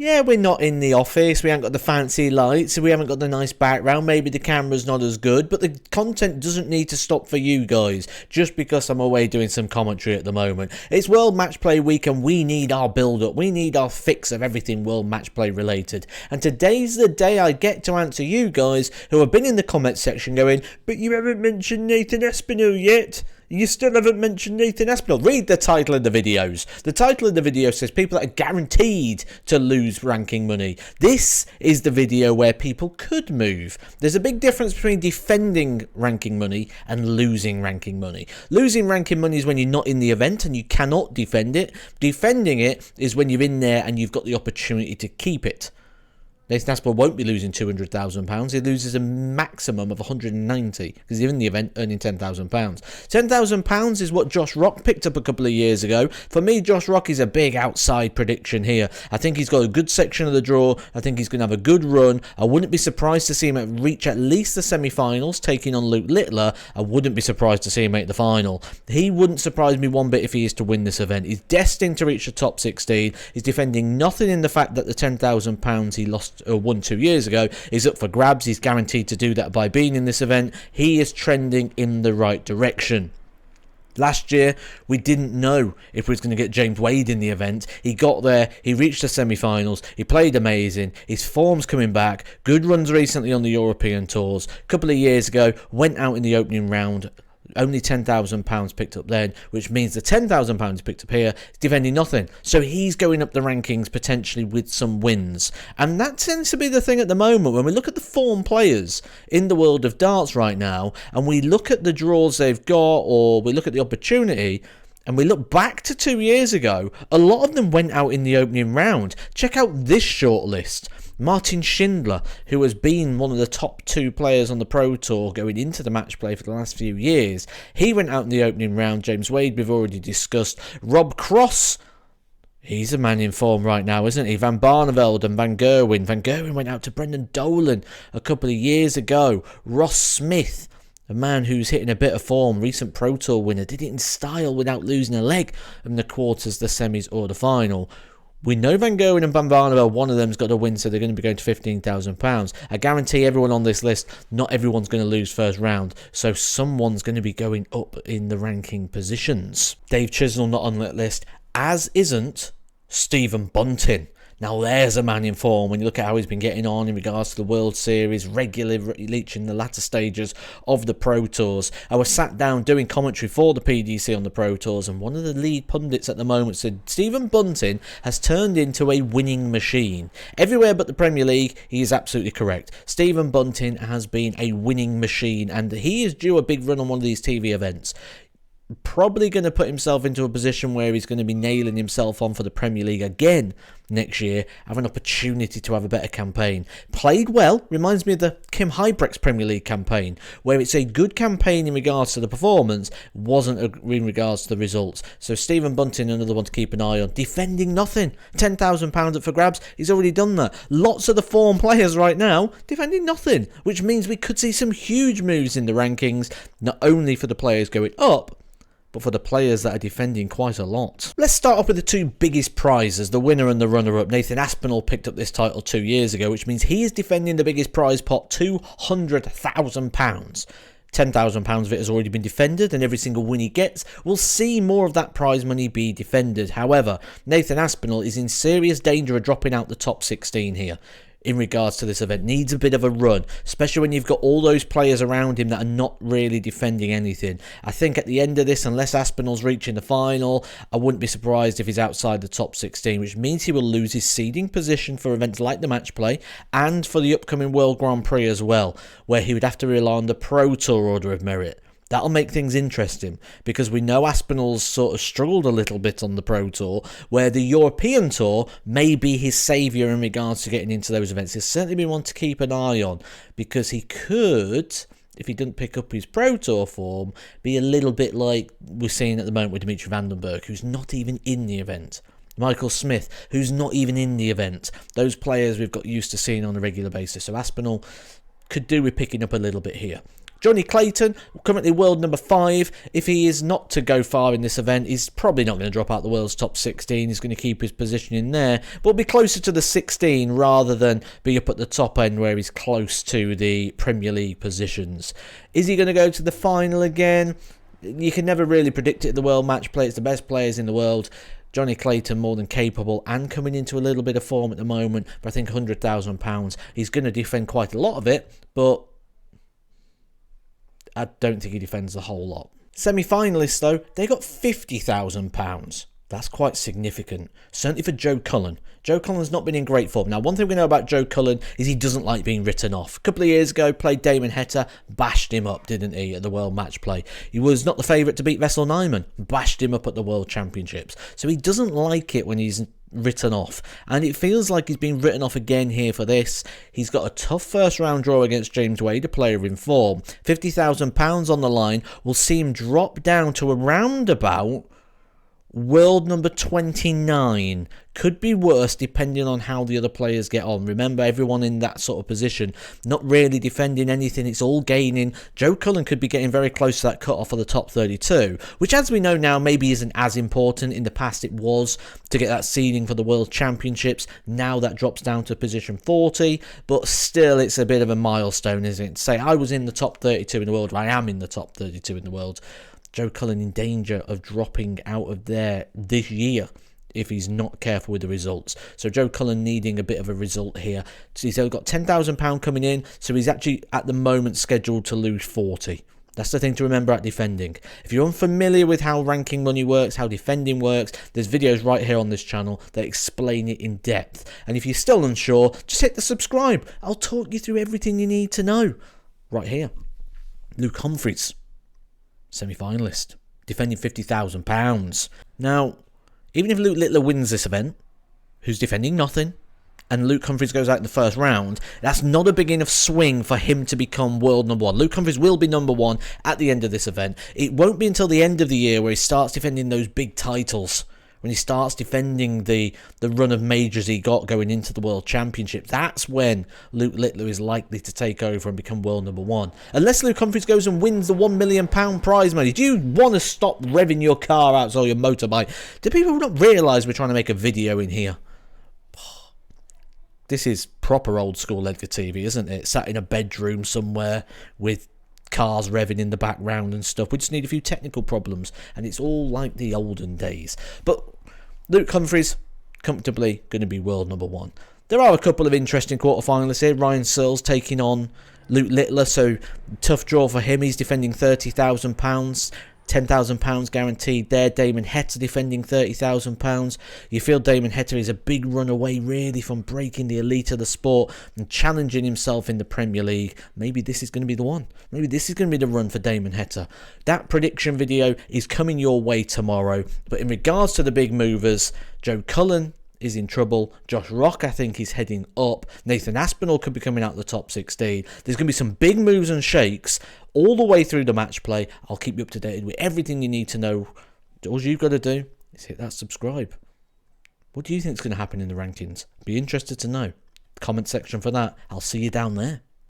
Yeah, we're not in the office, we haven't got the fancy lights, we haven't got the nice background, maybe the camera's not as good, but the content doesn't need to stop for you guys, just because I'm away doing some commentary at the moment. It's World Matchplay Week and we need our build-up, we need our fix of everything World Matchplay related. And today's the day I get to answer you guys who have been in the comments section going, but you haven't mentioned Nathan Aspinall yet. You still haven't mentioned Nathan Aspinall. Read the title of the videos. The title of the video says people that are guaranteed to lose ranking money. This is the video where people could move. There's a big difference between defending ranking money and losing ranking money. Losing ranking money is when you're not in the event and you cannot defend it. Defending it is when you're in there and you've got the opportunity to keep it. Nathan Aspinall won't be losing £200,000. He loses a maximum of 190 because he's in the event earning £10,000. £10,000 is what Josh Rock picked up a couple of years ago. For me, Josh Rock is a big outside prediction here. I think he's got a good section of the draw. I think he's going to have a good run. I wouldn't be surprised to see him reach at least the semi-finals, taking on Luke Littler. I wouldn't be surprised to see him make the final. He wouldn't surprise me one bit if he is to win this event. He's destined to reach the top 16. He's defending nothing in the fact that the £10,000 he lost won 2 years ago is up for grabs. He's guaranteed to do that by being in this event. He is trending in the right direction. Last year, we didn't know if we was going to get James Wade in the event. He got there, he reached the semi-finals, he played amazing, his form's coming back, good runs recently on the European tours. A couple of years ago, went out in the opening round, only £10,000 picked up then, which means the £10,000 picked up here is defending nothing. So he's going up the rankings potentially with some wins. And that tends to be the thing at the moment. When we look at the form players in the world of darts right now, and we look at the draws they've got, or we look at the opportunity, and we look back to 2 years ago, a lot of them went out in the opening round. Check out this shortlist. Martin Schindler, who has been one of the top 2 players on the Pro Tour going into the match play for the last few years. He went out in the opening round. James Wade, we've already discussed. Rob Cross, he's a man in form right now, isn't he? Van Barneveld and Van Gerwen. Van Gerwen went out to Brendan Dolan a couple of years ago. Ross Smith, a man who's hitting a bit of form, recent Pro Tour winner, did it in style without losing a leg in the quarters, the semis or the final. We know Van Gerwen and Van Barneveld, one of them's got to win, so they're going to be going to £15,000. I guarantee everyone on this list, not everyone's going to lose first round, so someone's going to be going up in the ranking positions. Dave Chisnell not on that list, as isn't Stephen Bunting. Now there's a man in form when you look at how he's been getting on in regards to the World Series, regularly reaching the latter stages of the Pro Tours. I was sat down doing commentary for the PDC on the Pro Tours, and one of the lead pundits at the moment said Stephen Bunting has turned into a winning machine. Everywhere but the Premier League, he is absolutely correct. Stephen Bunting has been a winning machine, and he is due a big run on one of these TV events. Probably going to put himself into a position where he's going to be nailing himself on for the Premier League again next year, have an opportunity to have a better campaign. Played well, reminds me of the Kim Hybrex Premier League campaign, where it's a good campaign in regards to the performance, wasn't in regards to the results. So Stephen Bunting, another one to keep an eye on. Defending nothing, £10,000 up for grabs, he's already done that. Lots of the form players right now, defending nothing, which means we could see some huge moves in the rankings, not only for the players going up, but for the players that are defending quite a lot. Let's start off with the 2 biggest prizes, the winner and the runner-up. Nathan Aspinall picked up this title 2 years ago, which means he is defending the biggest prize pot, £200,000. £10,000 of it has already been defended, and every single win he gets will see more of that prize money be defended. However, Nathan Aspinall is in serious danger of dropping out the top 16 here. In regards to this event, needs a bit of a run, especially when you've got all those players around him that are not really defending anything. I think at the end of this, unless Aspinall's reaching the final, I wouldn't be surprised if he's outside the top 16, which means he will lose his seeding position for events like the match play and for the upcoming World Grand Prix as well, where he would have to rely on the Pro Tour order of merit. That'll make things interesting, because we know Aspinall's sort of struggled a little bit on the Pro Tour, where the European Tour may be his saviour in regards to getting into those events. It's certainly been one to keep an eye on, because he could, if he didn't pick up his Pro Tour form, be a little bit like we're seeing at the moment with Dimitri Vandenberg, who's not even in the event. Michael Smith, who's not even in the event. Those players we've got used to seeing on a regular basis. So Aspinall could do with picking up a little bit here. Johnny Clayton, currently world number 5. If he is not to go far in this event, he's probably not going to drop out the world's top 16. He's going to keep his position in there, but be closer to the 16 rather than be up at the top end where he's close to the Premier League positions. Is he going to go to the final again? You can never really predict it at the World Match Play. It's the best players in the world. Johnny Clayton more than capable and coming into a little bit of form at the moment, but I think £100,000. He's going to defend quite a lot of it, but I don't think he defends the whole lot. Semi-finalists, though, they got £50,000. That's quite significant, certainly for Joe Cullen. Joe Cullen's not been in great form. Now, one thing we know about Joe Cullen is he doesn't like being written off. A couple of years ago, played Damon Heta, bashed him up, didn't he, at the World Match Play. He was not the favourite to beat Vessel Nyman, bashed him up at the World Championships. So he doesn't like it when he's written off, and it feels like he's been written off again here for this. He's got a tough first round draw against James Wade, a player in form. £50,000 on the line will see him drop down to around about world number 29. Could be worse depending on how the other players get on. Remember, everyone in that sort of position not really defending anything, it's all gaining. Joe Cullen could be getting very close to that cut-off of the top 32, which, as we know now, maybe isn't as important. In the past it was to get that seeding for the World Championships. Now that drops down to position 40, but still it's a bit of a milestone, isn't it? To say I was in the top 32 in the world, or I am in the top 32 in the world. Joe Cullen in danger of dropping out of there this year if he's not careful with the results. So Joe Cullen needing a bit of a result here. So he's got £10,000 coming in, so he's actually at the moment scheduled to lose 40. That's the thing to remember at defending. If you're unfamiliar with how ranking money works, how defending works, there's videos right here on this channel that explain it in depth. And if you're still unsure, just hit the subscribe. I'll talk you through everything you need to know. Right here. Luke Humphries, semi-finalist, defending £50,000. Now, even if Luke Littler wins this event, who's defending nothing, and Luke Humphries goes out in the first round, that's not a big enough swing for him to become world number 1. Luke Humphries will be number 1 at the end of this event. It won't be until the end of the year where he starts defending those big titles, when he starts defending the run of majors he got going into the World Championship. That's when Luke Littler is likely to take over and become world number 1. Unless Luke Humphries goes and wins the £1 million prize money. Do you want to stop revving your car out or your motorbike? Do people not realise we're trying to make a video in here? This is proper old school Edgar TV, isn't it? Sat in a bedroom somewhere with cars revving in the background and stuff. We just need a few technical problems, and it's all like the olden days. But Luke Humphries, comfortably going to be world number 1. There are a couple of interesting quarterfinalists here. Ryan Searles taking on Luke Littler, so tough draw for him. He's defending £30,000. £10,000 guaranteed there. Damon Heta defending £30,000. You feel Damon Heta is a big run away really from breaking the elite of the sport and challenging himself in the Premier League. Maybe this is going to be the one. Maybe this is going to be the run for Damon Heta. That prediction video is coming your way tomorrow. But in regards to the big movers, Joe Cullen is in trouble. Josh Rock, I think, is heading up. Nathan Aspinall could be coming out the top 16. There's going to be some big moves and shakes all the way through the match play. I'll keep you up to date with everything you need to know. All you've got to do is hit that subscribe. What do you think is going to happen in the rankings? Be interested to know. Comment section for that. I'll see you down there.